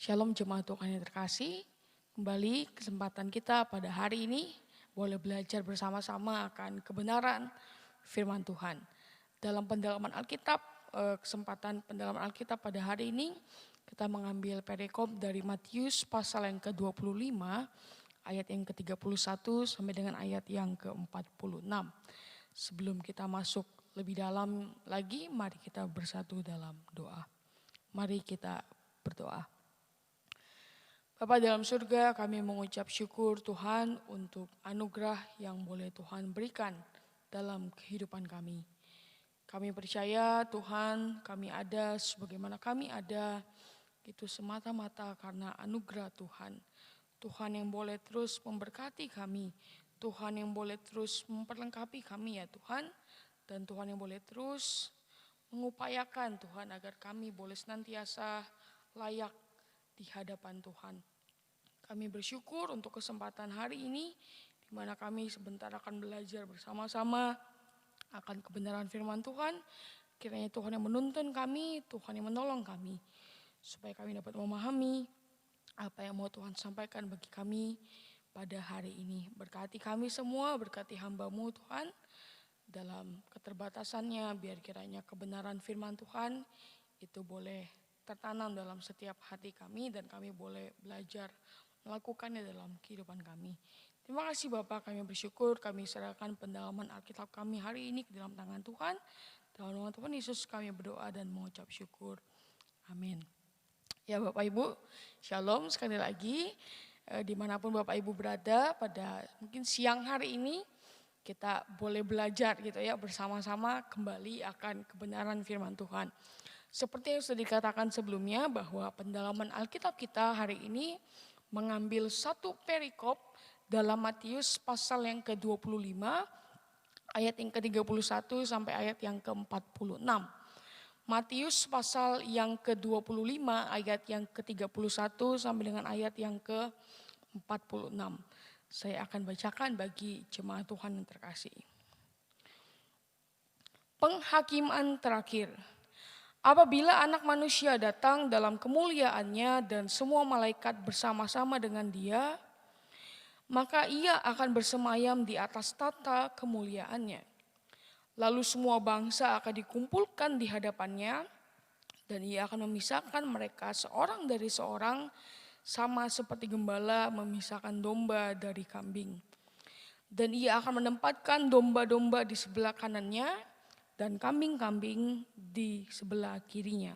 Shalom jemaat Tuhan yang terkasih, kembali kesempatan kita pada hari ini boleh belajar bersama-sama akan kebenaran firman Tuhan. Dalam pendalaman Alkitab, kesempatan pendalaman Alkitab pada hari ini kita mengambil perikop dari Matius pasal yang ke-25 ayat yang ke-31 sampai dengan ayat yang ke-46. Sebelum kita masuk lebih dalam lagi, mari kita bersatu dalam doa. Mari kita berdoa. Bapa dalam surga, kami mengucap syukur Tuhan untuk anugerah yang boleh Tuhan berikan dalam kehidupan kami. Kami percaya Tuhan, kami ada sebagaimana kami ada, itu semata-mata karena anugerah Tuhan. Tuhan yang boleh terus memberkati kami, Tuhan yang boleh terus memperlengkapi kami ya Tuhan, dan Tuhan yang boleh terus mengupayakan Tuhan agar kami boleh senantiasa layak di hadapan Tuhan. Kami bersyukur untuk kesempatan hari ini, di mana kami sebentar akan belajar bersama-sama akan kebenaran firman Tuhan. Kiranya Tuhan yang menuntun kami, Tuhan yang menolong kami, supaya kami dapat memahami apa yang mau Tuhan sampaikan bagi kami pada hari ini. Berkati kami semua, berkati hamba-Mu Tuhan, dalam keterbatasannya, biar kiranya kebenaran firman Tuhan itu boleh tertanam dalam setiap hati kami dan kami boleh belajar melakukannya dalam kehidupan kami. Terima kasih Bapak, kami bersyukur, kami serahkan pendalaman Alkitab kami hari ini ke dalam tangan Tuhan. Dalam nama Tuhan Yesus kami berdoa dan mengucap syukur. Amin. Ya Bapak Ibu, Shalom sekali lagi. Dimanapun Bapak Ibu berada pada mungkin siang hari ini, kita boleh belajar gitu ya bersama-sama kembali akan kebenaran firman Tuhan. Seperti yang sudah dikatakan sebelumnya bahwa pendalaman Alkitab kita hari ini mengambil satu perikop dalam Matius pasal yang ke-25 ayat yang ke-31 sampai ayat yang ke-46. Matius pasal yang ke-25 ayat yang ke-31 sampai dengan ayat yang ke-46. Saya akan bacakan bagi jemaat Tuhan yang terkasih. Penghakiman terakhir. Apabila Anak Manusia datang dalam kemuliaannya dan semua malaikat bersama-sama dengan Dia, maka Ia akan bersemayam di atas tata kemuliaannya. Lalu semua bangsa akan dikumpulkan di hadapannya, dan Ia akan memisahkan mereka seorang dari seorang, sama seperti gembala memisahkan domba dari kambing. Dan Ia akan menempatkan domba-domba di sebelah kanannya, dan kambing-kambing di sebelah kirinya.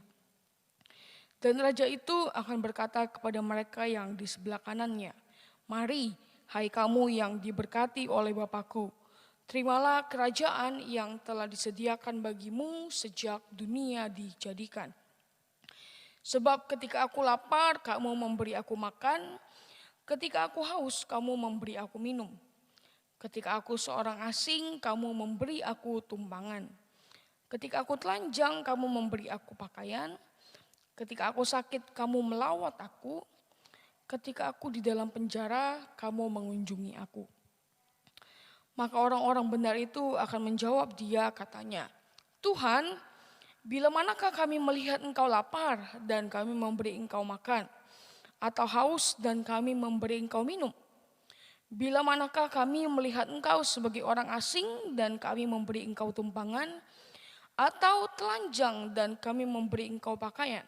Dan raja itu akan berkata kepada mereka yang di sebelah kanannya, "Mari, hai kamu yang diberkati oleh Bapa-Ku, terimalah kerajaan yang telah disediakan bagimu sejak dunia dijadikan. Sebab ketika aku lapar, kamu memberi aku makan, ketika aku haus, kamu memberi aku minum. Ketika aku seorang asing, kamu memberi aku tumpangan. Ketika aku telanjang, kamu memberi aku pakaian. Ketika aku sakit, kamu melawat aku. Ketika aku di dalam penjara, kamu mengunjungi aku." Maka orang-orang benar itu akan menjawab Dia, katanya, "Tuhan, bila manakah kami melihat Engkau lapar dan kami memberi Engkau makan, atau haus dan kami memberi Engkau minum? Bila manakah kami melihat Engkau sebagai orang asing dan kami memberi Engkau tumpangan, atau telanjang dan kami memberi Engkau pakaian?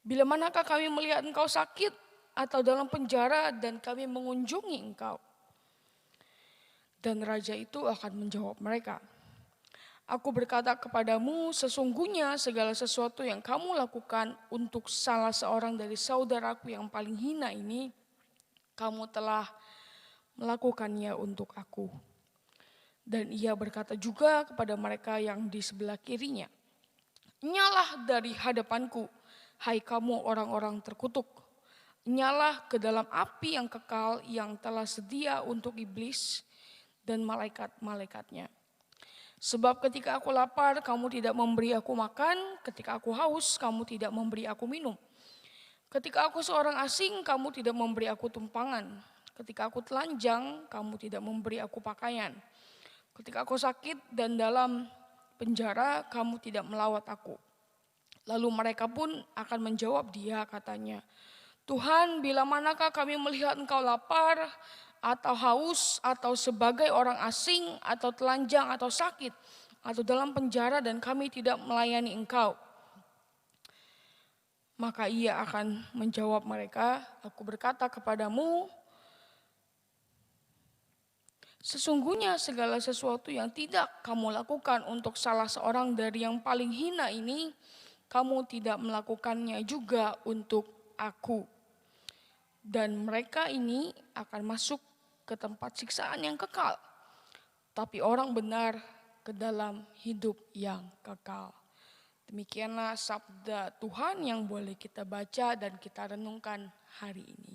Bila manakah kami melihat Engkau sakit atau dalam penjara dan kami mengunjungi Engkau?" Dan raja itu akan menjawab mereka, "Aku berkata kepadamu, sesungguhnya segala sesuatu yang kamu lakukan untuk salah seorang dari saudaraku yang paling hina ini, kamu telah melakukannya untuk aku." Dan Ia berkata juga kepada mereka yang di sebelah kirinya, "Nyalah dari hadapanku, hai kamu orang-orang terkutuk. Nyalah ke dalam api yang kekal yang telah sedia untuk iblis dan malaikat-malaikatnya. Sebab ketika aku lapar, kamu tidak memberi aku makan. Ketika aku haus, kamu tidak memberi aku minum. Ketika aku seorang asing, kamu tidak memberi aku tumpangan. Ketika aku telanjang, kamu tidak memberi aku pakaian. Ketika aku sakit dan dalam penjara, kamu tidak melawat aku." Lalu mereka pun akan menjawab dia, katanya, Tuhan, bila manakah kami melihat engkau lapar atau haus atau sebagai orang asing atau telanjang atau sakit atau dalam penjara dan kami tidak melayani engkau. Maka ia akan menjawab mereka, aku berkata kepadamu, sesungguhnya segala sesuatu yang tidak kamu lakukan untuk salah seorang dari yang paling hina ini, kamu tidak melakukannya juga untuk aku. Dan mereka ini akan masuk ke tempat siksaan yang kekal, tapi orang benar ke dalam hidup yang kekal. Demikianlah sabda Tuhan yang boleh kita baca dan kita renungkan hari ini.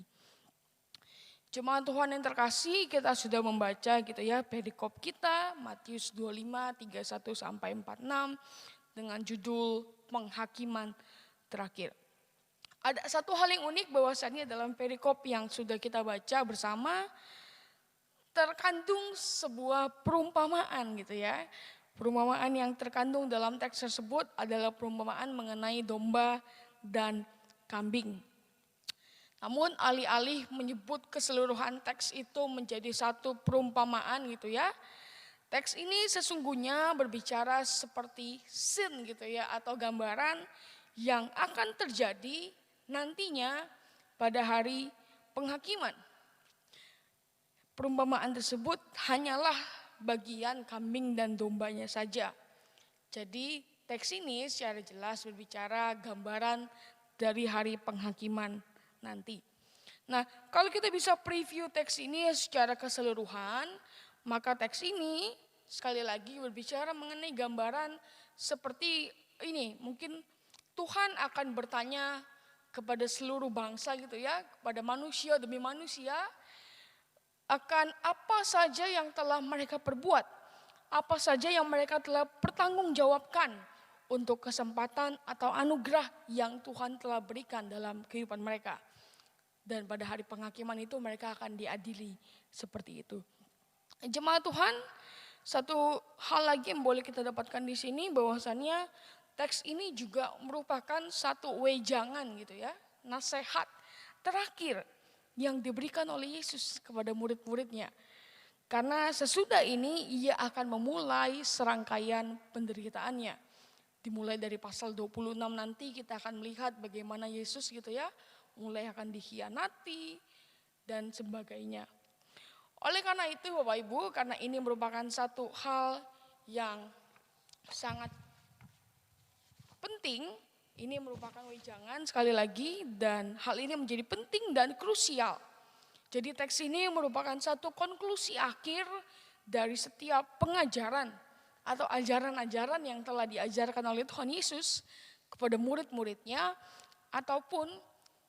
Jemaat Tuhan yang terkasih, kita sudah membaca gitu ya perikop kita Matius 25 31 sampai 46 dengan judul penghakiman terakhir. Ada satu hal yang unik bahwasannya dalam perikop yang sudah kita baca bersama terkandung sebuah perumpamaan gitu ya. Perumpamaan yang terkandung dalam teks tersebut adalah perumpamaan mengenai domba dan kambing. Namun alih-alih menyebut keseluruhan teks itu menjadi satu perumpamaan gitu ya. Teks ini sesungguhnya berbicara seperti scene gitu ya, atau gambaran yang akan terjadi nantinya pada hari penghakiman. Perumpamaan tersebut hanyalah bagian kambing dan dombanya saja. Jadi teks ini secara jelas berbicara gambaran dari hari penghakiman nanti. Nah, kalau kita bisa preview teks ini secara keseluruhan, maka teks ini sekali lagi berbicara mengenai gambaran seperti ini. Mungkin Tuhan akan bertanya kepada seluruh bangsa gitu ya, kepada manusia demi manusia, akan apa saja yang telah mereka perbuat, apa saja yang mereka telah pertanggungjawabkan untuk kesempatan atau anugerah yang Tuhan telah berikan dalam kehidupan mereka. Dan pada hari penghakiman itu mereka akan diadili seperti itu. Jemaat Tuhan, satu hal lagi yang boleh kita dapatkan di sini bahwasannya teks ini juga merupakan satu wejangan gitu ya, nasihat terakhir yang diberikan oleh Yesus kepada murid-muridnya. Karena sesudah ini ia akan memulai serangkaian penderitaannya. Dimulai dari pasal 26 nanti kita akan melihat bagaimana Yesus gitu ya, mulai akan dikhianati dan sebagainya. Oleh karena itu Bapak Ibu, karena ini merupakan satu hal yang sangat penting, ini merupakan wejangan sekali lagi dan hal ini menjadi penting dan krusial. Jadi teks ini merupakan satu konklusi akhir dari setiap pengajaran atau ajaran-ajaran yang telah diajarkan oleh Tuhan Yesus kepada murid-muridnya ataupun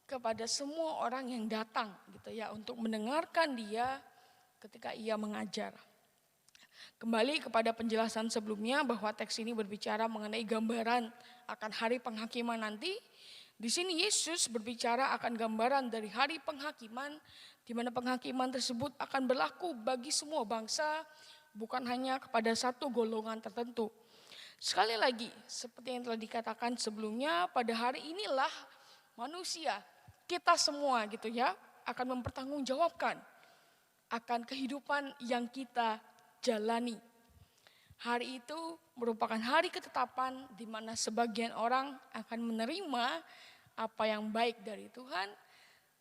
kepada semua orang yang datang gitu ya untuk mendengarkan dia ketika ia mengajar. Kembali kepada penjelasan sebelumnya bahwa teks ini berbicara mengenai gambaran akan hari penghakiman nanti. Di sini Yesus berbicara akan gambaran dari hari penghakiman, di mana penghakiman tersebut akan berlaku bagi semua bangsa, bukan hanya kepada satu golongan tertentu. Sekali lagi, seperti yang telah dikatakan sebelumnya, pada hari inilah manusia, kita semua gitu ya, akan mempertanggungjawabkan akan kehidupan yang kita jalani. Hari itu merupakan hari ketetapan di mana sebagian orang akan menerima apa yang baik dari Tuhan,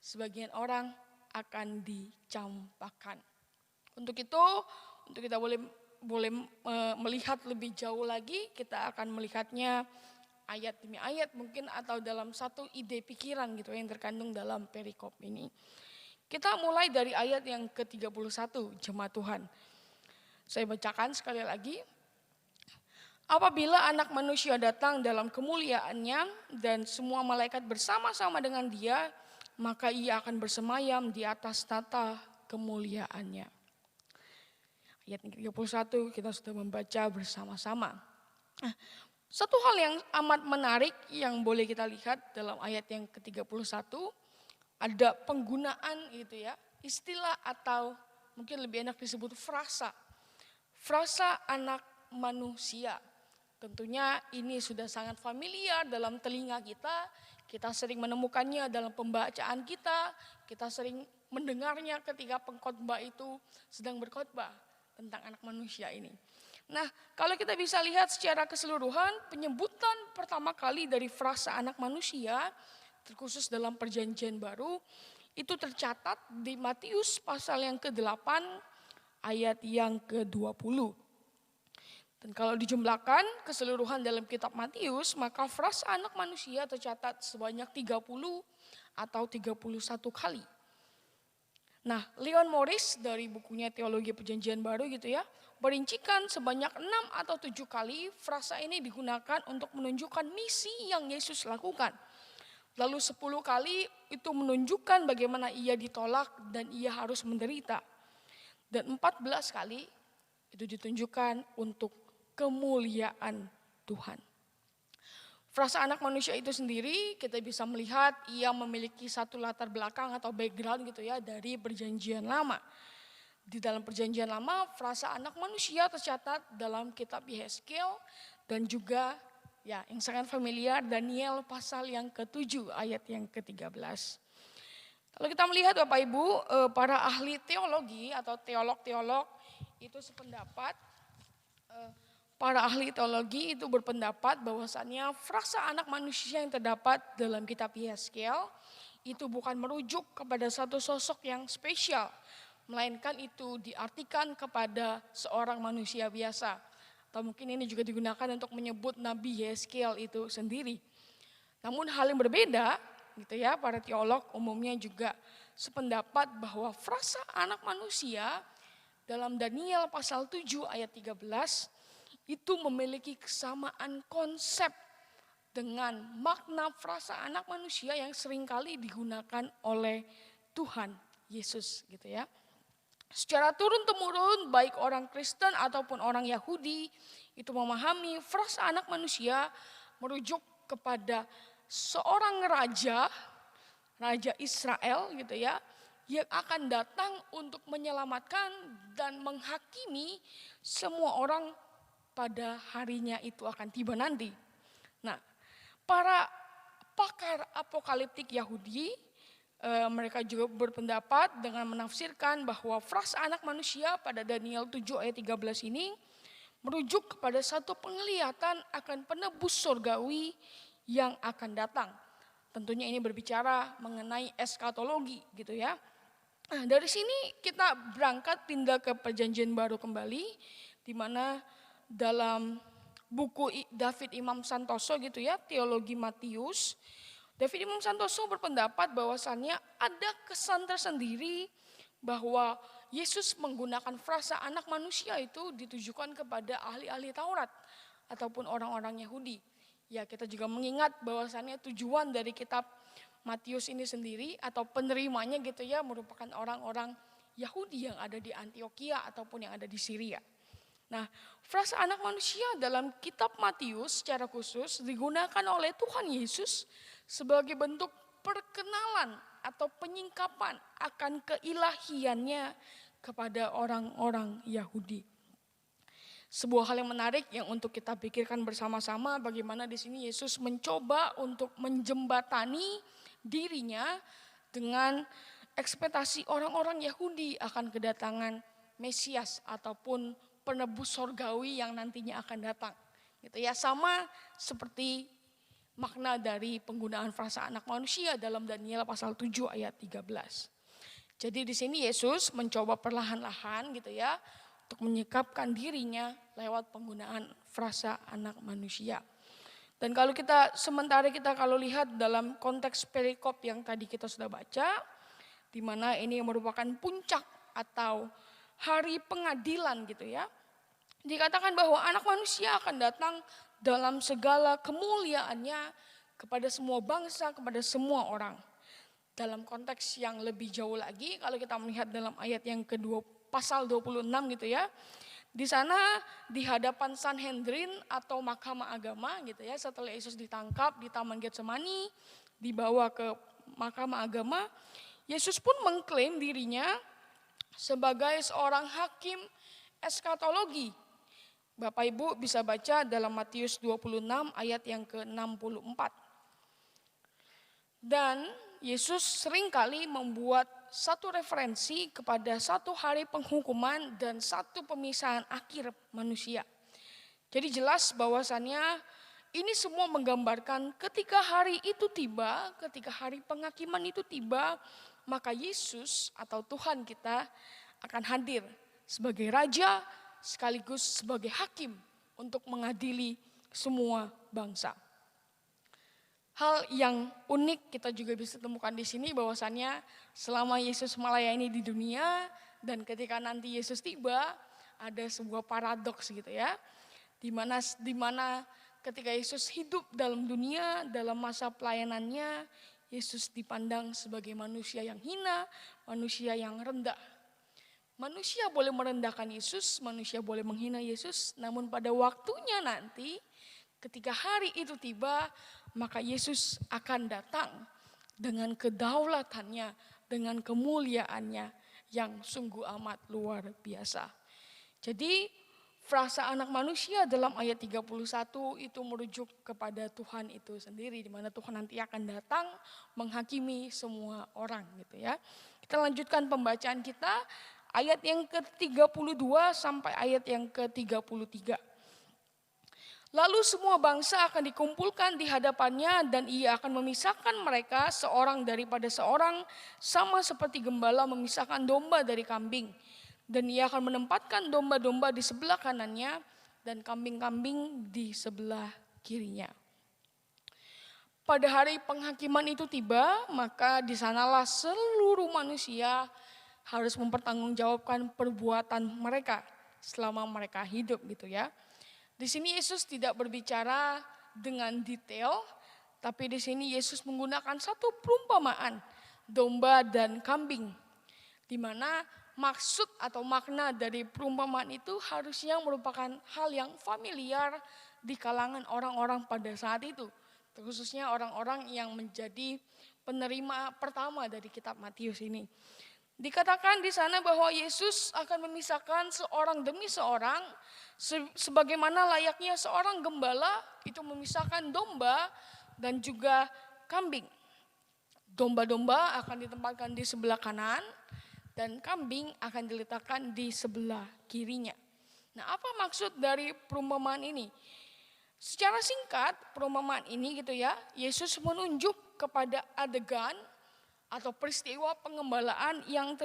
sebagian orang akan dicampakkan. Untuk itu, untuk kita boleh melihat lebih jauh lagi, kita akan melihatnya ayat demi ayat mungkin atau dalam satu ide pikiran gitu yang terkandung dalam perikop ini. Kita mulai dari ayat yang ke-31, jemaat Tuhan. Saya bacakan sekali lagi. Apabila Anak Manusia datang dalam kemuliaannya dan semua malaikat bersama-sama dengan dia, maka ia akan bersemayam di atas tata kemuliaannya. Ayat 31 kita sudah membaca bersama-sama. Satu hal yang amat menarik yang boleh kita lihat dalam ayat yang ke-31, ada penggunaan gitu ya, istilah atau mungkin lebih enak disebut frasa. Frasa anak manusia. Tentunya ini sudah sangat familiar dalam telinga kita. Kita sering menemukannya dalam pembacaan kita sering mendengarnya ketika pengkhotbah itu sedang berkhotbah tentang anak manusia ini. Nah, kalau kita bisa lihat secara keseluruhan, penyebutan pertama kali dari frasa anak manusia, terkhusus dalam perjanjian baru, itu tercatat di Matius pasal yang ke-8 ayat yang ke-20. Dan kalau dijumlahkan keseluruhan dalam kitab Matius, maka frasa anak manusia tercatat sebanyak 30 atau 31 kali. Nah, Leon Morris dari bukunya Teologi Perjanjian Baru gitu ya, merincikan sebanyak 6 atau 7 kali frasa ini digunakan untuk menunjukkan misi yang Yesus lakukan. Lalu 10 kali itu menunjukkan bagaimana ia ditolak dan ia harus menderita. Dan 14 kali itu ditunjukkan untuk kemuliaan Tuhan. Frasa anak manusia itu sendiri kita bisa melihat ia memiliki satu latar belakang atau background gitu ya dari perjanjian lama. Di dalam perjanjian lama frasa anak manusia tercatat dalam kitab Yehezkiel dan juga ya yang sangat familiar Daniel pasal yang ke-7 ayat yang ke-13. Kalau kita melihat Bapak Ibu para ahli teologi atau teolog-teolog itu sependapat. Para ahli teologi itu berpendapat bahwasannya frasa anak manusia yang terdapat dalam kitab Yehezkiel itu bukan merujuk kepada satu sosok yang spesial, melainkan itu diartikan kepada seorang manusia biasa. Atau mungkin ini juga digunakan untuk menyebut Nabi Yehezkiel itu sendiri. Namun hal yang berbeda, gitu ya, para teolog umumnya juga sependapat bahwa frasa anak manusia dalam Daniel pasal 7 ayat 13 itu memiliki kesamaan konsep dengan makna frasa anak manusia yang seringkali digunakan oleh Tuhan Yesus gitu ya. Secara turun-temurun baik orang Kristen ataupun orang Yahudi itu memahami frasa anak manusia merujuk kepada seorang raja Israel gitu ya, yang akan datang untuk menyelamatkan dan menghakimi semua orang pada harinya itu akan tiba nanti. Nah, para pakar apokaliptik Yahudi, mereka juga berpendapat dengan menafsirkan bahwa frasa anak manusia pada Daniel 7 ayat 13 ini merujuk kepada satu penglihatan akan penebus surgawi yang akan datang. Tentunya ini berbicara mengenai eskatologi gitu ya. Nah, dari sini kita berangkat pindah ke perjanjian baru kembali, di mana dalam buku David Imam Santoso gitu ya, Teologi Matius, David Imam Santoso berpendapat bahwasannya ada kesan tersendiri bahwa Yesus menggunakan frasa anak manusia itu ditujukan kepada ahli-ahli Taurat ataupun orang-orang Yahudi. Ya, kita juga mengingat bahwasannya tujuan dari kitab Matius ini sendiri atau penerimanya gitu ya merupakan orang-orang Yahudi yang ada di Antioquia ataupun yang ada di Syria. Nah, frasa anak manusia dalam kitab Matius secara khusus digunakan oleh Tuhan Yesus sebagai bentuk perkenalan atau penyingkapan akan keilahiannya kepada orang-orang Yahudi. Sebuah hal yang menarik yang untuk kita pikirkan bersama-sama bagaimana di sini Yesus mencoba untuk menjembatani dirinya dengan ekspektasi orang-orang Yahudi akan kedatangan Mesias ataupun penebus sorgawi yang nantinya akan datang. Gitu ya, sama seperti makna dari penggunaan frasa anak manusia dalam Daniel pasal 7 ayat 13. Jadi di sini Yesus mencoba perlahan-lahan gitu ya untuk menyikapkan dirinya lewat penggunaan frasa anak manusia. Dan kalau kita kalau lihat dalam konteks perikop yang tadi kita sudah baca, di mana ini merupakan puncak atau hari pengadilan gitu ya. Dikatakan bahwa anak manusia akan datang dalam segala kemuliaannya kepada semua bangsa, kepada semua orang. Dalam konteks yang lebih jauh lagi, kalau kita melihat dalam ayat yang kedua pasal 26 gitu ya. Di sana di hadapan Sanhedrin atau mahkamah agama gitu ya, setelah Yesus ditangkap di Taman Getsemani, dibawa ke mahkamah agama, Yesus pun mengklaim dirinya sebagai seorang hakim eskatologi. Bapak Ibu bisa baca dalam Matius 26 ayat yang ke-64. Dan Yesus seringkali membuat satu referensi kepada satu hari penghukuman dan satu pemisahan akhir manusia. Jadi jelas bahwasannya ini semua menggambarkan ketika hari itu tiba, ketika hari penghakiman itu tiba, maka Yesus atau Tuhan kita akan hadir sebagai raja sekaligus sebagai hakim untuk mengadili semua bangsa. Hal yang unik kita juga bisa temukan di sini bahwasannya selama Yesus melayani di dunia dan ketika nanti Yesus tiba ada sebuah paradoks gitu ya. Di mana ketika Yesus hidup dalam dunia dalam masa pelayanannya, Yesus dipandang sebagai manusia yang hina, manusia yang rendah. Manusia boleh merendahkan Yesus, manusia boleh menghina Yesus, namun pada waktunya nanti ketika hari itu tiba, maka Yesus akan datang dengan kedaulatannya, dengan kemuliaannya yang sungguh amat luar biasa. Jadi frasa anak manusia dalam ayat 31 itu merujuk kepada Tuhan itu sendiri, di mana Tuhan nanti akan datang menghakimi semua orang gitu ya. Kita lanjutkan pembacaan kita ayat yang ke-32 sampai ayat yang ke-33. Lalu semua bangsa akan dikumpulkan di hadapannya dan ia akan memisahkan mereka seorang daripada seorang sama seperti gembala memisahkan domba dari kambing. Dan ia akan menempatkan domba-domba di sebelah kanannya dan kambing-kambing di sebelah kirinya. Pada hari penghakiman itu tiba, maka di sanalah seluruh manusia harus mempertanggungjawabkan perbuatan mereka selama mereka hidup gitu ya. Di sini Yesus tidak berbicara dengan detail, tapi di sini Yesus menggunakan satu perumpamaan, domba dan kambing. Di mana maksud atau makna dari perumpamaan itu harusnya merupakan hal yang familiar di kalangan orang-orang pada saat itu. Khususnya orang-orang yang menjadi penerima pertama dari kitab Matius ini. Dikatakan di sana bahwa Yesus akan memisahkan seorang demi seorang sebagaimana layaknya seorang gembala itu memisahkan domba dan juga kambing. Domba-domba akan ditempatkan di sebelah kanan dan kambing akan diletakkan di sebelah kirinya. Nah, apa maksud dari perumpamaan ini? Secara singkat perumpamaan ini gitu ya, Yesus menunjuk kepada adegan atau peristiwa pengembalaan yang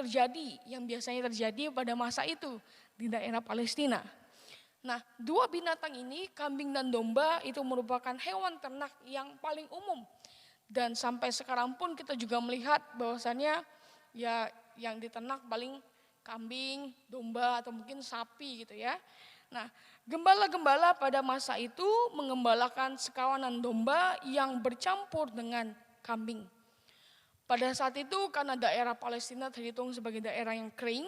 biasanya terjadi pada masa itu di daerah Palestina. Nah, dua binatang ini, kambing dan domba, itu merupakan hewan ternak yang paling umum. Dan sampai sekarang pun kita juga melihat bahwasannya ya yang diternak paling kambing, domba atau mungkin sapi gitu ya. Nah, gembala-gembala pada masa itu mengembalakan sekawanan domba yang bercampur dengan kambing. Pada saat itu karena daerah Palestina terhitung sebagai daerah yang kering,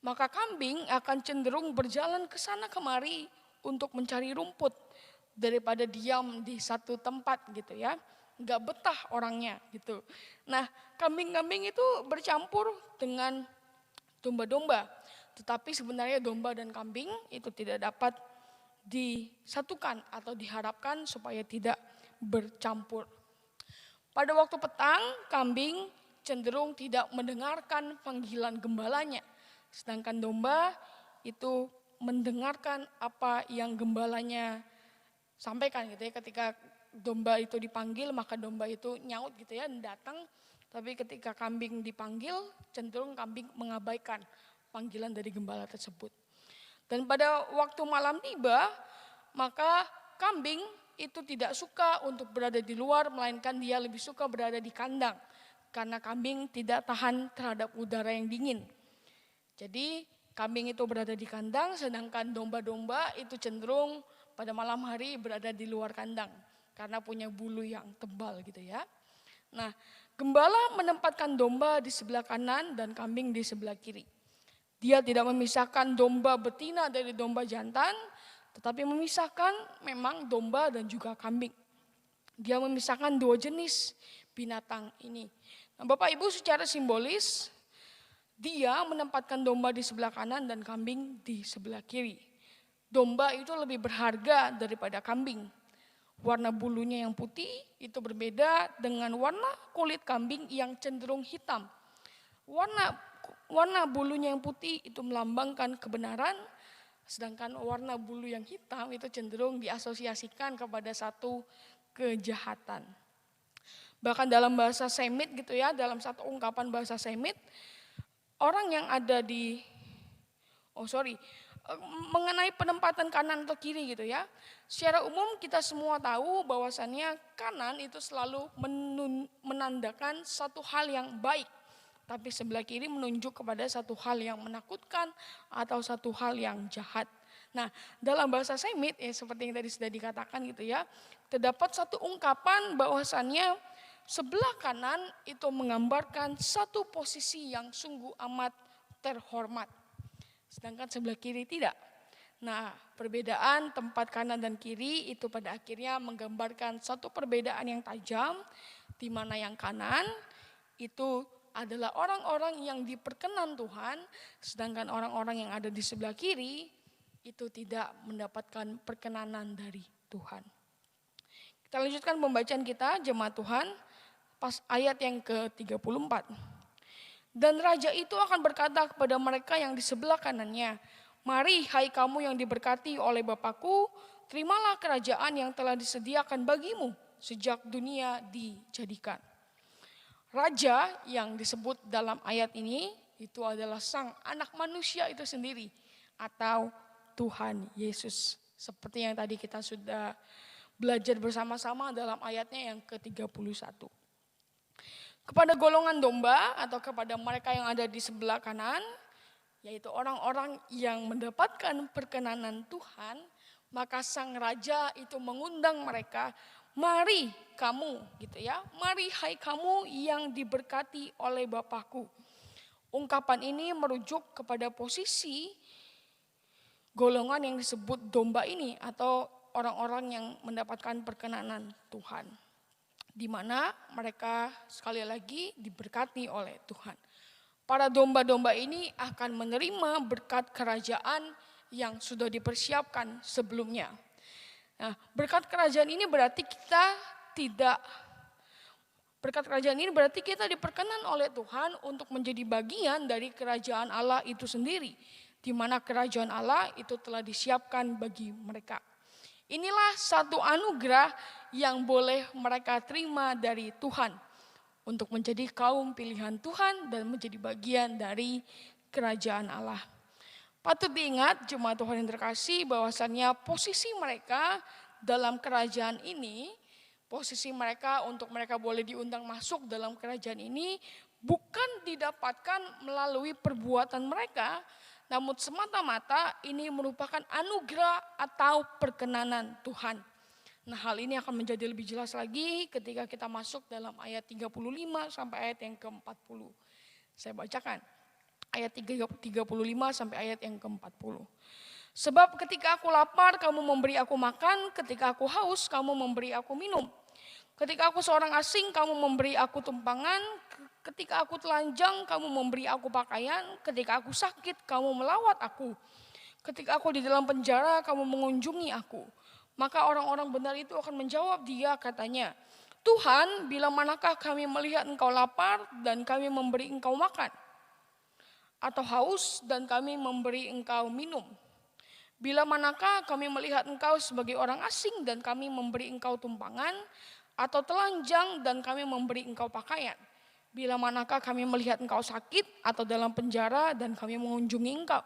maka kambing akan cenderung berjalan ke sana kemari untuk mencari rumput daripada diam di satu tempat gitu ya. Nggak betah orangnya gitu. Nah, kambing-kambing itu bercampur dengan domba-domba. Tetapi sebenarnya domba dan kambing itu tidak dapat disatukan atau diharapkan supaya tidak bercampur. Pada waktu petang, kambing cenderung tidak mendengarkan panggilan gembalanya. Sedangkan domba itu mendengarkan apa yang gembalanya sampaikan gitu ya. Ketika domba itu dipanggil, maka domba itu nyaut gitu ya, datang. Tapi ketika kambing dipanggil, cenderung kambing mengabaikan panggilan dari gembala tersebut. Dan pada waktu malam tiba, maka kambing itu tidak suka untuk berada di luar, melainkan dia lebih suka berada di kandang. Karena kambing tidak tahan terhadap udara yang dingin. Jadi kambing itu berada di kandang, sedangkan domba-domba itu cenderung pada malam hari berada di luar kandang. Karena punya bulu yang tebal gitu ya. Nah, gembala menempatkan domba di sebelah kanan dan kambing di sebelah kiri. Dia tidak memisahkan domba betina dari domba jantan, tetapi memisahkan memang domba dan juga kambing. Dia memisahkan dua jenis binatang ini. Nah, Bapak Ibu, secara simbolis dia menempatkan domba di sebelah kanan dan kambing di sebelah kiri. Domba itu lebih berharga daripada kambing. Warna bulunya yang putih itu berbeda dengan warna kulit kambing yang cenderung hitam. Warna bulunya yang putih itu melambangkan kebenaran, sedangkan warna bulu yang hitam itu cenderung diasosiasikan kepada satu kejahatan. Bahkan dalam bahasa Semit gitu ya, dalam satu ungkapan bahasa Semit, orang yang ada di mengenai penempatan kanan atau kiri gitu ya. Secara umum kita semua tahu bahwasannya kanan itu selalu menandakan satu hal yang baik. Tapi sebelah kiri menunjuk kepada satu hal yang menakutkan atau satu hal yang jahat. Nah, dalam bahasa Semit seperti yang tadi sudah dikatakan gitu ya, terdapat satu ungkapan bahwasannya sebelah kanan itu menggambarkan satu posisi yang sungguh amat terhormat. Sedangkan sebelah kiri tidak. Nah, perbedaan tempat kanan dan kiri itu pada akhirnya menggambarkan satu perbedaan yang tajam, di mana yang kanan itu adalah orang-orang yang diperkenan Tuhan, sedangkan orang-orang yang ada di sebelah kiri itu tidak mendapatkan perkenanan dari Tuhan. Kita lanjutkan pembacaan kita, jemaat Tuhan, pas ayat yang ke-34. Dan raja itu akan berkata kepada mereka yang di sebelah kanannya, "Mari hai kamu yang diberkati oleh Bapakku, terimalah kerajaan yang telah disediakan bagimu sejak dunia dijadikan." Raja yang disebut dalam ayat ini itu adalah sang anak manusia itu sendiri atau Tuhan Yesus. Seperti yang tadi kita sudah belajar bersama-sama dalam ayatnya yang ke-31. Kepada golongan domba atau kepada mereka yang ada di sebelah kanan, yaitu orang-orang yang mendapatkan perkenanan Tuhan, maka sang raja itu mengundang mereka, "Mari kamu," gitu ya. "Mari hai kamu yang diberkati oleh Bapakku." Ungkapan ini merujuk kepada posisi golongan yang disebut domba ini atau orang-orang yang mendapatkan perkenanan Tuhan, di mana mereka sekali lagi diberkati oleh Tuhan. Para domba-domba ini akan menerima berkat kerajaan yang sudah dipersiapkan sebelumnya. Nah, berkat kerajaan ini berarti kita diperkenan oleh Tuhan untuk menjadi bagian dari kerajaan Allah itu sendiri, di mana kerajaan Allah itu telah disiapkan bagi mereka. Inilah satu anugerah yang boleh mereka terima dari Tuhan untuk menjadi kaum pilihan Tuhan dan menjadi bagian dari kerajaan Allah. Patut diingat jemaat Tuhan yang terkasih bahwasannya posisi mereka dalam kerajaan ini, posisi mereka untuk mereka boleh diundang masuk dalam kerajaan ini bukan didapatkan melalui perbuatan mereka, namun semata-mata ini merupakan anugerah atau perkenanan Tuhan. Nah, hal ini akan menjadi lebih jelas lagi ketika kita masuk dalam ayat 35 sampai ayat yang ke-40. Saya bacakan ayat 35 sampai ayat yang ke-40. "Sebab ketika aku lapar, kamu memberi aku makan. Ketika aku haus, kamu memberi aku minum. Ketika aku seorang asing, kamu memberi aku tumpangan. Ketika aku telanjang, kamu memberi aku pakaian. Ketika aku sakit, kamu melawat aku. Ketika aku di dalam penjara, kamu mengunjungi aku." Maka orang-orang benar itu akan menjawab dia, katanya, "Tuhan, bila manakah kami melihat engkau lapar dan kami memberi engkau makan? Atau haus dan kami memberi engkau minum? Bila manakah kami melihat engkau sebagai orang asing dan kami memberi engkau tumpangan? Atau telanjang dan kami memberi engkau pakaian? Bila manakah kami melihat engkau sakit atau dalam penjara dan kami mengunjungi engkau?"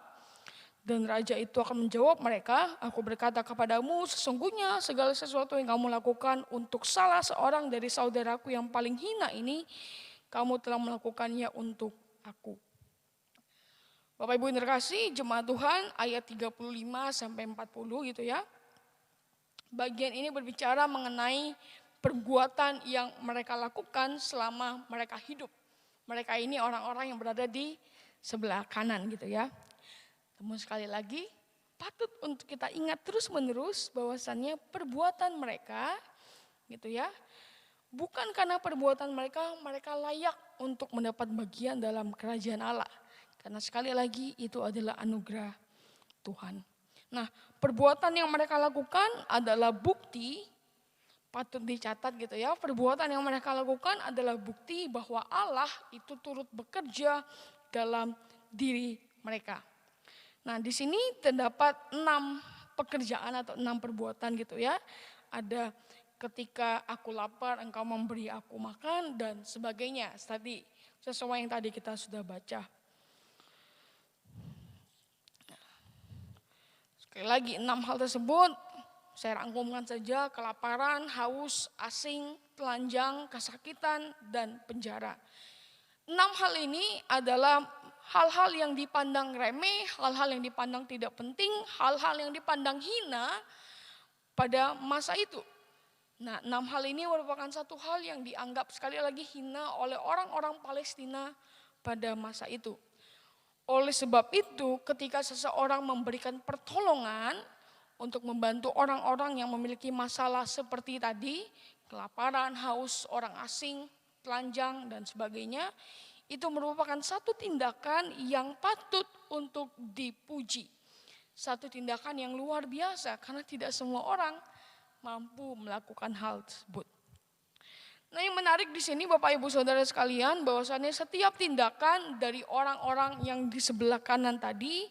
Dan raja itu akan menjawab mereka, "Aku berkata kepadamu, sesungguhnya segala sesuatu yang kamu lakukan untuk salah seorang dari saudaraku yang paling hina ini, kamu telah melakukannya untuk aku." Bapak Ibu yang terkasih, jemaat Tuhan, ayat 35 sampai 40 gitu ya. Bagian ini berbicara mengenai perbuatan yang mereka lakukan selama mereka hidup. Mereka ini orang-orang yang berada di sebelah kanan gitu ya. Namun sekali lagi patut untuk kita ingat terus-menerus bahwasannya perbuatan mereka gitu ya, bukan karena perbuatan mereka layak untuk mendapat bagian dalam kerajaan Allah. Karena sekali lagi itu adalah anugerah Tuhan. Nah, perbuatan yang mereka lakukan adalah bukti, patut dicatat gitu ya. Perbuatan yang mereka lakukan adalah bukti bahwa Allah itu turut bekerja dalam diri mereka. Nah, di sini terdapat 6 pekerjaan atau 6 perbuatan gitu ya. Ada ketika aku lapar engkau memberi aku makan dan sebagainya. Tadi sesuai yang tadi kita sudah baca. Sekali lagi 6 hal tersebut saya rangkumkan saja: kelaparan, haus, asing, telanjang, kesakitan, dan penjara. 6 hal ini adalah hal-hal yang dipandang remeh, hal-hal yang dipandang tidak penting, hal-hal yang dipandang hina pada masa itu. Nah, 6 hal ini merupakan satu hal yang dianggap sekali lagi hina oleh orang-orang Palestina pada masa itu. Oleh sebab itu, ketika seseorang memberikan pertolongan untuk membantu orang-orang yang memiliki masalah seperti tadi, kelaparan, haus, orang asing, telanjang, dan sebagainya, itu merupakan satu tindakan yang patut untuk dipuji. Satu tindakan yang luar biasa karena tidak semua orang mampu melakukan hal tersebut. Nah, yang menarik di sini Bapak Ibu Saudara sekalian, bahwasannya setiap tindakan dari orang-orang yang di sebelah kanan tadi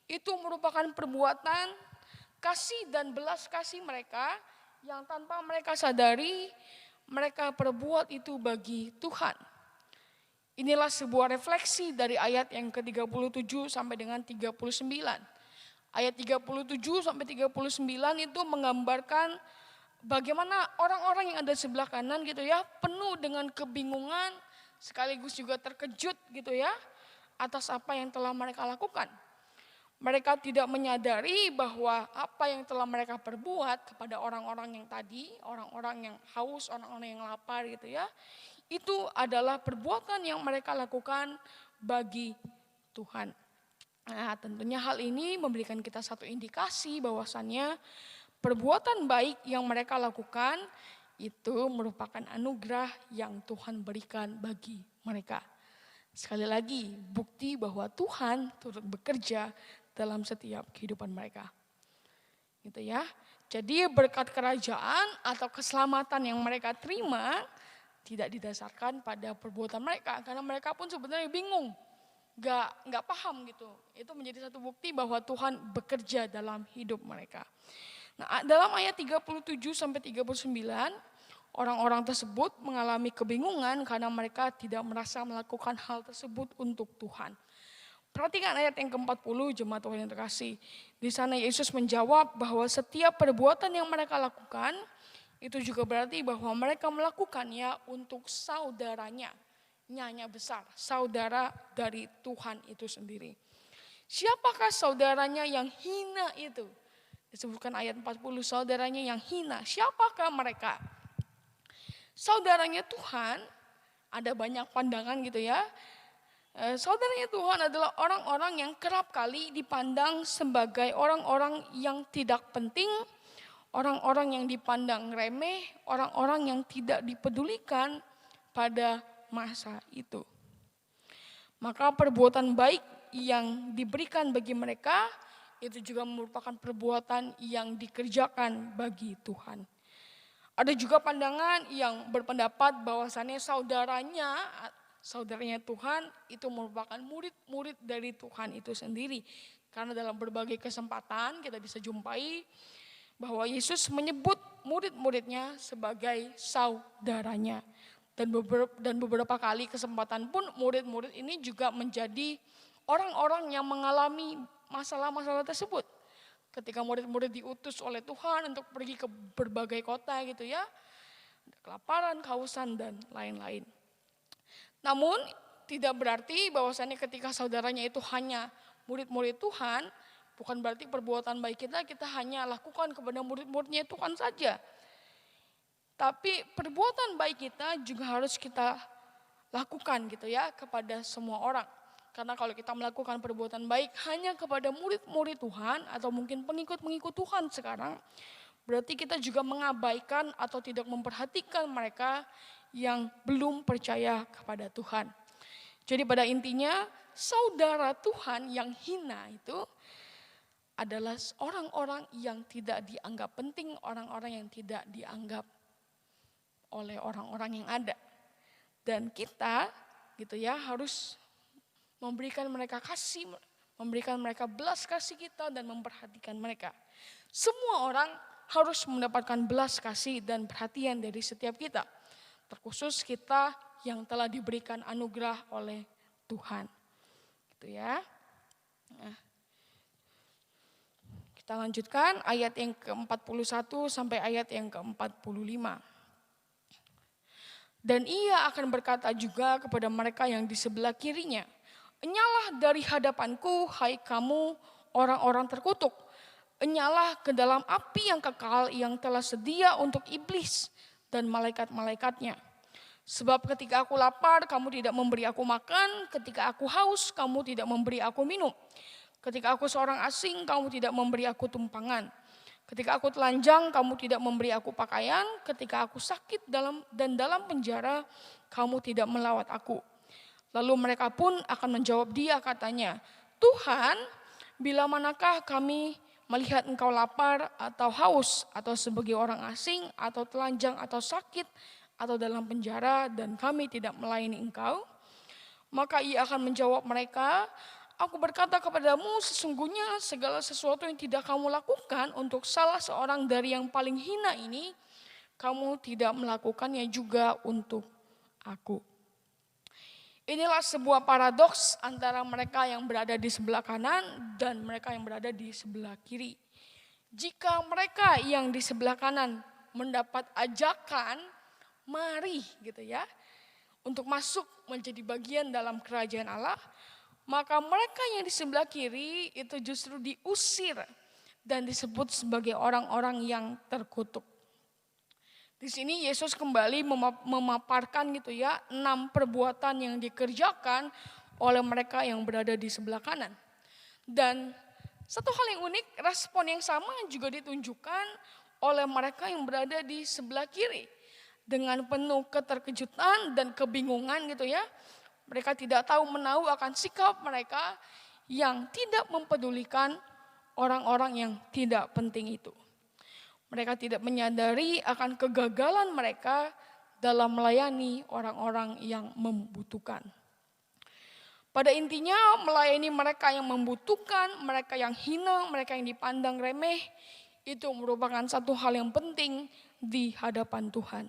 itu merupakan perbuatan kasih dan belas kasih mereka yang tanpa mereka sadari mereka perbuat itu bagi Tuhan. Inilah sebuah refleksi dari ayat yang ke-37 sampai dengan 39. Ayat 37 sampai 39 itu menggambarkan bagaimana orang-orang yang ada di sebelah kanan gitu ya, penuh dengan kebingungan sekaligus juga terkejut gitu ya atas apa yang telah mereka lakukan. Mereka tidak menyadari bahwa apa yang telah mereka perbuat kepada orang-orang yang tadi, orang-orang yang haus, orang-orang yang lapar gitu ya, itu adalah perbuatan yang mereka lakukan bagi Tuhan. Nah, tentunya hal ini memberikan kita satu indikasi bahwasannya perbuatan baik yang mereka lakukan itu merupakan anugerah yang Tuhan berikan bagi mereka. Sekali lagi, bukti bahwa Tuhan turut bekerja dalam setiap kehidupan mereka. Gitu ya. Jadi berkat kerajaan atau keselamatan yang mereka terima tidak didasarkan pada perbuatan mereka, karena mereka pun sebenarnya bingung. Gak paham gitu. Itu menjadi satu bukti bahwa Tuhan bekerja dalam hidup mereka. Nah, dalam ayat 37 sampai 39, orang-orang tersebut mengalami kebingungan karena mereka tidak merasa melakukan hal tersebut untuk Tuhan. Perhatikan ayat yang ke-40, jemaat Tuhan yang terkasih. Di sana Yesus menjawab bahwa setiap perbuatan yang mereka lakukan itu juga berarti bahwa mereka melakukannya untuk saudaranya. Nyanya besar, saudara dari Tuhan itu sendiri. Siapakah saudaranya yang hina itu? Disebutkan ayat 40, saudaranya yang hina. Siapakah mereka? Saudaranya Tuhan, ada banyak pandangan gitu ya. Saudaranya Tuhan adalah orang-orang yang kerap kali dipandang sebagai orang-orang yang tidak penting, orang-orang yang dipandang remeh, orang-orang yang tidak dipedulikan pada masa itu. Maka perbuatan baik yang diberikan bagi mereka itu juga merupakan perbuatan yang dikerjakan bagi Tuhan. Ada juga pandangan yang berpendapat bahwasannya saudaranya Tuhan itu merupakan murid-murid dari Tuhan itu sendiri. Karena dalam berbagai kesempatan kita bisa jumpai bahwa Yesus menyebut murid-muridnya sebagai saudaranya. Dan beberapa kali kesempatan pun murid-murid ini juga menjadi orang-orang yang mengalami masalah-masalah tersebut. Ketika murid-murid diutus oleh Tuhan untuk pergi ke berbagai kota gitu ya. Kelaparan, kehausan, dan lain-lain. Namun tidak berarti bahwasannya ketika saudaranya itu hanya murid-murid Tuhan, bukan berarti perbuatan baik kita hanya lakukan kepada murid-muridnya Tuhan saja. Tapi perbuatan baik kita juga harus kita lakukan gitu ya kepada semua orang. Karena kalau kita melakukan perbuatan baik hanya kepada murid-murid Tuhan atau mungkin pengikut-pengikut Tuhan sekarang, berarti kita juga mengabaikan atau tidak memperhatikan mereka yang belum percaya kepada Tuhan. Jadi pada intinya saudara Tuhan yang hina itu adalah orang-orang yang tidak dianggap penting, orang-orang yang tidak dianggap oleh orang-orang yang ada. Dan kita gitu ya harus memberikan mereka kasih, memberikan mereka belas kasih kita dan memperhatikan mereka. Semua orang harus mendapatkan belas kasih dan perhatian dari setiap kita. Terkhusus kita yang telah diberikan anugerah oleh Tuhan. Gitu ya. Nah, kita lanjutkan ayat yang ke-41 sampai ayat yang ke-45. Dan ia akan berkata juga kepada mereka yang di sebelah kirinya, "Enyalah dari hadapanku, hai kamu orang-orang terkutuk. Enyalah ke dalam api yang kekal yang telah sedia untuk iblis dan malaikat-malaikatnya. Sebab ketika aku lapar, kamu tidak memberi aku makan. Ketika aku haus, kamu tidak memberi aku minum. Ketika aku seorang asing, kamu tidak memberi aku tumpangan. Ketika aku telanjang, kamu tidak memberi aku pakaian. Ketika aku sakit dalam penjara, kamu tidak melawat aku." Lalu mereka pun akan menjawab dia katanya, "Tuhan, bila manakah kami melihat engkau lapar atau haus atau sebagai orang asing atau telanjang atau sakit atau dalam penjara dan kami tidak melayani engkau?" Maka ia akan menjawab mereka, "Aku berkata kepadamu, sesungguhnya segala sesuatu yang tidak kamu lakukan untuk salah seorang dari yang paling hina ini, kamu tidak melakukannya juga untuk aku." Inilah sebuah paradoks antara mereka yang berada di sebelah kanan dan mereka yang berada di sebelah kiri. Jika mereka yang di sebelah kanan mendapat ajakan, mari gitu ya, untuk masuk menjadi bagian dalam kerajaan Allah, maka mereka yang di sebelah kiri itu justru diusir dan disebut sebagai orang-orang yang terkutuk. Di sini Yesus kembali memaparkan gitu ya 6 perbuatan yang dikerjakan oleh mereka yang berada di sebelah kanan. Dan satu hal yang unik, respon yang sama juga ditunjukkan oleh mereka yang berada di sebelah kiri. Dengan penuh keterkejutan dan kebingungan gitu ya. Mereka tidak tahu menahu akan sikap mereka yang tidak mempedulikan orang-orang yang tidak penting itu. Mereka tidak menyadari akan kegagalan mereka dalam melayani orang-orang yang membutuhkan. Pada intinya melayani mereka yang membutuhkan, mereka yang hina, mereka yang dipandang remeh, itu merupakan satu hal yang penting di hadapan Tuhan.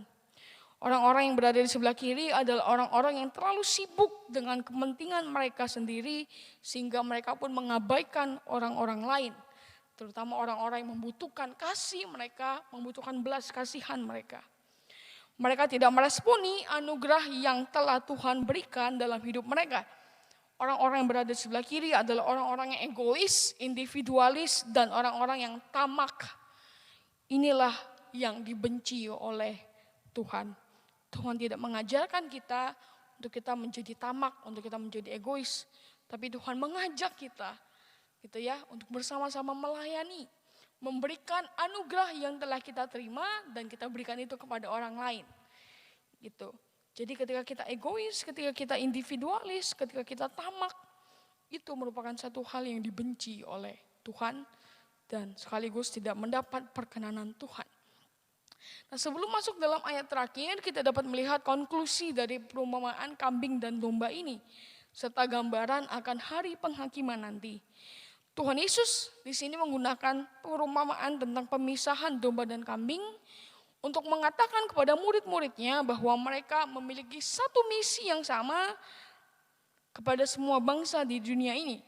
Orang-orang yang berada di sebelah kiri adalah orang-orang yang terlalu sibuk dengan kepentingan mereka sendiri sehingga mereka pun mengabaikan orang-orang lain. Terutama orang-orang yang membutuhkan kasih mereka, membutuhkan belas kasihan mereka. Mereka tidak meresponi anugerah yang telah Tuhan berikan dalam hidup mereka. Orang-orang yang berada di sebelah kiri adalah orang-orang yang egois, individualis, dan orang-orang yang tamak. Inilah yang dibenci oleh Tuhan. Tuhan tidak mengajarkan kita untuk kita menjadi tamak, untuk kita menjadi egois. Tapi Tuhan mengajak kita gitu ya, untuk bersama-sama melayani. Memberikan anugerah yang telah kita terima dan kita berikan itu kepada orang lain. Gitu. Jadi ketika kita egois, ketika kita individualis, ketika kita tamak, itu merupakan satu hal yang dibenci oleh Tuhan dan sekaligus tidak mendapat perkenanan Tuhan. Nah, sebelum masuk dalam ayat terakhir, kita dapat melihat konklusi dari perumpamaan kambing dan domba ini, serta gambaran akan hari penghakiman nanti. Tuhan Yesus di sini menggunakan perumpamaan tentang pemisahan domba dan kambing untuk mengatakan kepada murid-muridnya bahwa mereka memiliki satu misi yang sama kepada semua bangsa di dunia ini.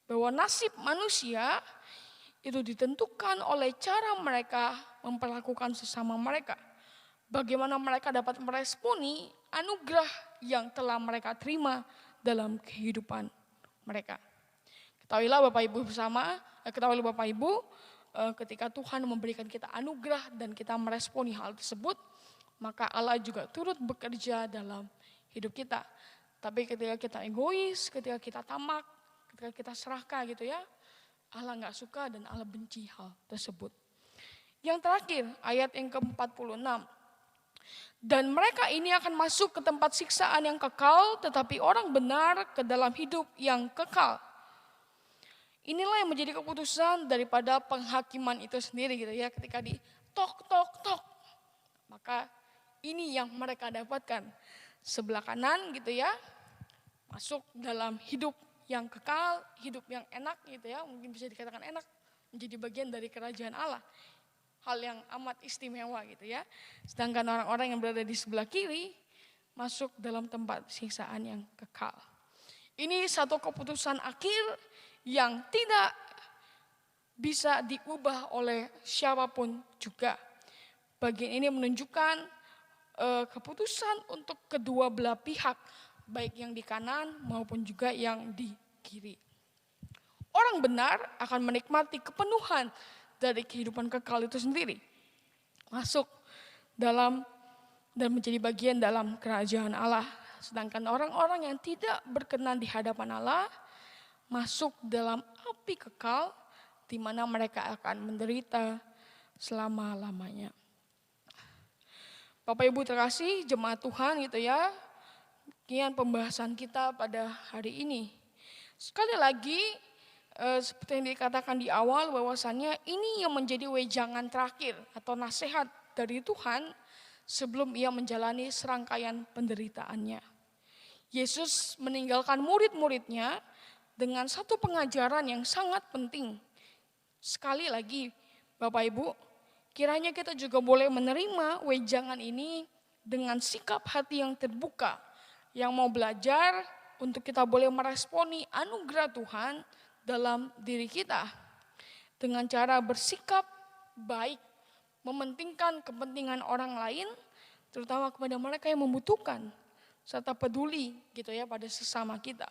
Bahwa nasib manusia itu ditentukan oleh cara mereka memperlakukan sesama mereka. Bagaimana mereka dapat meresponi anugerah yang telah mereka terima dalam kehidupan mereka. Ketahuilah Bapak Ibu ketahuilah Bapak Ibu, ketika Tuhan memberikan kita anugerah dan kita meresponi hal tersebut, maka Allah juga turut bekerja dalam hidup kita. Tapi ketika kita egois, ketika kita tamak, ketika kita serakah gitu ya, Allah gak suka dan Allah benci hal tersebut. Yang terakhir, ayat yang ke-46. Dan mereka ini akan masuk ke tempat siksaan yang kekal, tetapi orang benar ke dalam hidup yang kekal. Inilah yang menjadi keputusan daripada penghakiman itu sendiri gitu ya. Ketika di tok tok tok, maka ini yang mereka dapatkan. Sebelah kanan gitu ya, masuk dalam hidup yang kekal, hidup yang enak gitu ya. Mungkin bisa dikatakan enak, menjadi bagian dari kerajaan Allah. Hal yang amat istimewa gitu ya. Sedangkan orang-orang yang berada di sebelah kiri, masuk dalam tempat siksaan yang kekal. Ini satu keputusan akhir yang tidak bisa diubah oleh siapapun juga. Bagian ini menunjukkan keputusan untuk kedua belah pihak, baik yang di kanan maupun juga yang di kiri. Orang benar akan menikmati kepenuhan dari kehidupan kekal itu sendiri. Masuk dalam dan menjadi bagian dalam kerajaan Allah. Sedangkan orang-orang yang tidak berkenan di hadapan Allah, masuk dalam api kekal di mana mereka akan menderita selama-lamanya. Bapak Ibu terkasih, jemaat Tuhan gitu ya. Sekian pembahasan kita pada hari ini. Sekali lagi seperti yang dikatakan di awal bahwasannya ini yang menjadi wejangan terakhir atau nasihat dari Tuhan sebelum ia menjalani serangkaian penderitaannya. Yesus meninggalkan murid-muridnya dengan satu pengajaran yang sangat penting. Sekali lagi Bapak Ibu, kiranya kita juga boleh menerima wejangan ini dengan sikap hati yang terbuka, yang mau belajar untuk kita boleh meresponi anugerah Tuhan dalam diri kita. Dengan cara bersikap baik, mementingkan kepentingan orang lain, terutama kepada mereka yang membutuhkan, serta peduli gitu ya pada sesama kita.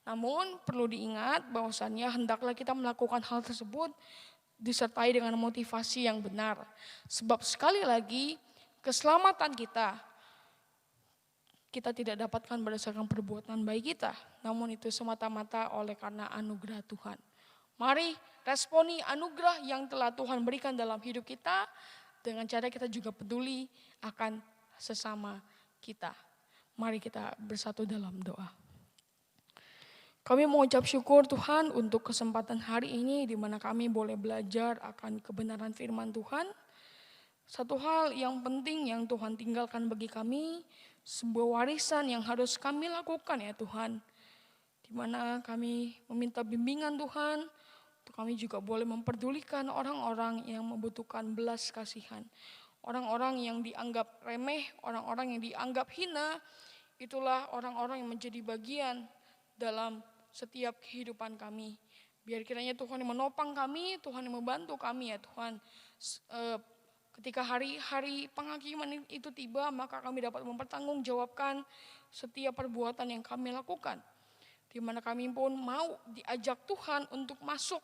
Namun perlu diingat bahwasannya hendaklah kita melakukan hal tersebut disertai dengan motivasi yang benar. Sebab sekali lagi keselamatan kita tidak dapatkan berdasarkan perbuatan baik kita. Namun itu semata-mata oleh karena anugerah Tuhan. Mari responi anugerah yang telah Tuhan berikan dalam hidup kita dengan cara kita juga peduli akan sesama kita. Mari kita bersatu dalam doa. Kami mengucap syukur Tuhan untuk kesempatan hari ini di mana kami boleh belajar akan kebenaran firman Tuhan. Satu hal yang penting yang Tuhan tinggalkan bagi kami, sebuah warisan yang harus kami lakukan ya Tuhan. Di mana kami meminta bimbingan Tuhan, untuk kami juga boleh memperdulikan orang-orang yang membutuhkan belas kasihan. Orang-orang yang dianggap remeh, orang-orang yang dianggap hina, itulah orang-orang yang menjadi bagian dalam setiap kehidupan kami. Biar kiranya Tuhan yang menopang kami, Tuhan yang membantu kami ya Tuhan. Ketika hari-hari penghakiman itu tiba, maka kami dapat mempertanggungjawabkan setiap perbuatan yang kami lakukan. Di mana kami pun mau diajak Tuhan untuk masuk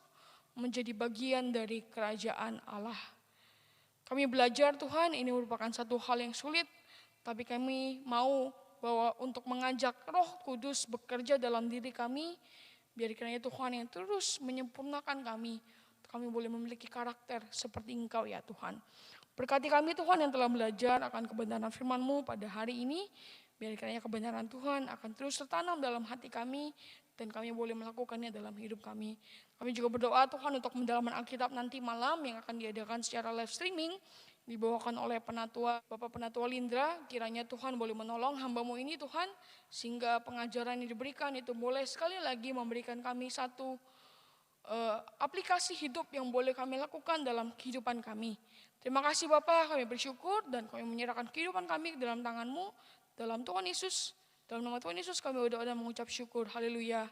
menjadi bagian dari kerajaan Allah. Kami belajar Tuhan, ini merupakan satu hal yang sulit, tapi kami mau bahwa untuk mengajak Roh Kudus bekerja dalam diri kami, biar kiranya Tuhan yang terus menyempurnakan kami boleh memiliki karakter seperti Engkau ya Tuhan. Berkati kami Tuhan yang telah belajar akan kebenaran firman-Mu pada hari ini, biar kiranya kebenaran Tuhan akan terus tertanam dalam hati kami, dan kami boleh melakukannya dalam hidup kami. Kami juga berdoa Tuhan untuk pendalaman Alkitab nanti malam yang akan diadakan secara live streaming, dibawakan oleh Bapak Penatua Lindra. Kiranya Tuhan boleh menolong hamba-Mu ini Tuhan, sehingga pengajaran yang diberikan itu boleh sekali lagi memberikan kami satu aplikasi hidup yang boleh kami lakukan dalam kehidupan kami. Terima kasih Bapak, kami bersyukur dan kami menyerahkan kehidupan kami dalam tangan-Mu, dalam Tuhan Yesus. Dalam nama Tuhan Yesus kami berdoa dan mengucap syukur. Haleluya.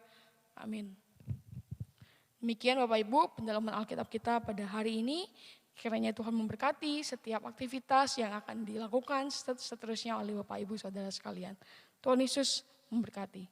Amin. Demikian Bapak Ibu pendalaman Alkitab kita pada hari ini. Kiranya Tuhan memberkati setiap aktivitas yang akan dilakukan seterusnya oleh Bapak Ibu Saudara sekalian. Tuhan Yesus memberkati.